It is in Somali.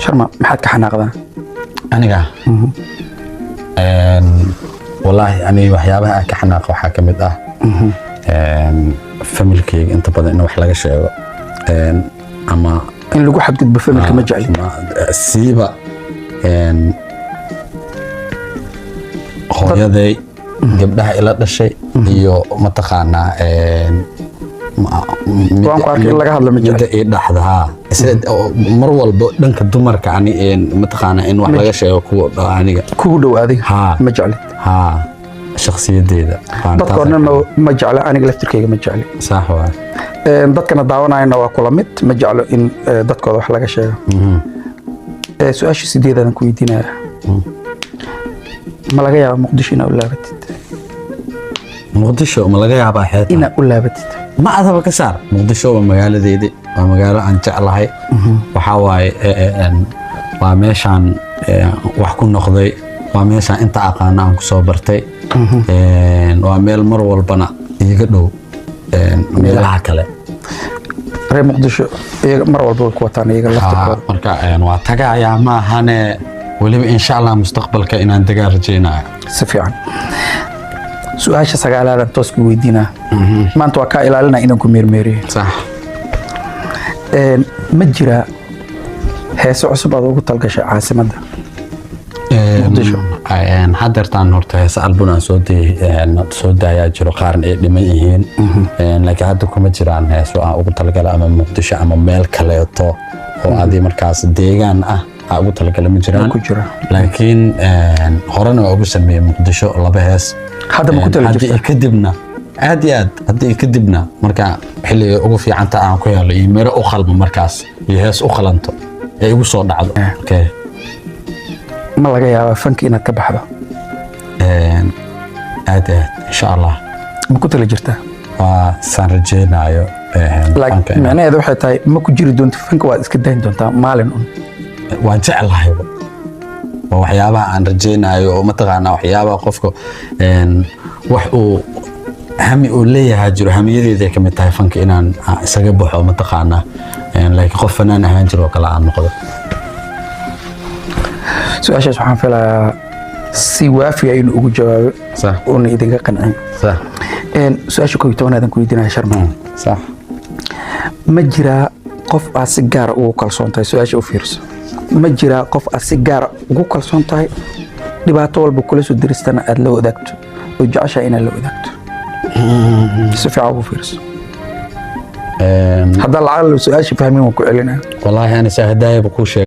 شرما محد كحناقدا aniga والله يعني waxyaabaha ka xanaaq waxa kamid ah familkeyga inta badan in wax laga sheego ama in lagu xadgudbo familka ma jecli siiba hooyaday gabdhaha ila dhashay iyo mataqaanaa waan ku arkay laga hadlo ma jecli ee dhaxdaha mar walba dhanka dumarka ani mataqaanaa in wax laga sheego kuwa aniga ku dhawaaday ma jecli shakhsiyadeeda dadkoodna ma jecla aniga laftirkeyga ma jecli sax waa dadkana daawanayna waa kula mid ma jeclo in dadkooda wax laga sheego su'aasha sideedadan ku weydiinaya ma laga yaabaa muqdisho inaad u laabatid muqdisho ma laga yaabaa xeeta inaad u laabatid ma adaba ka saar muqdisho waa magaaladeedii waa magaalo aan jeclahay waxaa waaye waa meeshaan wax ku noqday waa meeshaan inta aqaana aan ku soo bartay waa meel mar walbana iga dhow meelaha kale reer muqdisho iyaga mar walba ku wataan iyaga laftirkooda marka waa tagayaa ma ahane waliba insha Allah mustaqbalka inaan dagaa rajaynayo si fiican su'aasha sagaalaadan toos ku weydiinaa maanta waa ka ilaalinaa inaan ku meermeeriyo sax ma jira heeso cusub aad ugu talgashay caasimadda muqdisho hadeertaan horta heesa album aan soo daayaa jiro qaarna ay dhiman yihiin laakiin hadda kuma jiraan heeso aan ugu talagala ama muqdisho ama meel kaleeto oo adii markaas deegaan ah aan ugu talagala ma jiraan laakiin horena waa ugu sameeyey muqdisho laba hees hadda ma ku talagala kadibna aad iyo aad haddii kadibna marka xilliga ugu fiicanta aan ku helo iyo miro u qalmo markaas iyo hees u qalanto ay igu soo dhacdo ما laga yaabaa fanki inaad ka baxdo aad insha Allah ma ku tala jirtaa waa san rajeenayo laakiin macnaheedu waxay tahay ma ku jiri doonto fanka waad iska dayn doontaa maalin waan jeclahay waa waxyaabaha aan rajeenayo oo mataqaanaa waxyaabaha qofka wax uu hami uu leeyahay jiro hamiyadeeda ka mid tahay fanka inaan isaga baxo mataqaanaa laakiin qof fanaan ahaan jiro kala aan noqdo سؤال waxaan filayaa si waafi ah inuu ugu jawaabo صح oo idinka qancin صح su'aasha ku toonadan ku weydiinaya Sharma صح ma jira qof aad si gaar ah ugu kalsoon tahay su'aasha u fiirso ma jira qof aad si gaar ah ugu kalsoon tahay dhibaato walba kula soo diristana aad la wadaagto oo jeceshahay inaad la wadaagto si fiican ugu fiirso hadda lacag su'aasha fahmin waan ku celinaa wallahi ana saahadaayba ku sheeg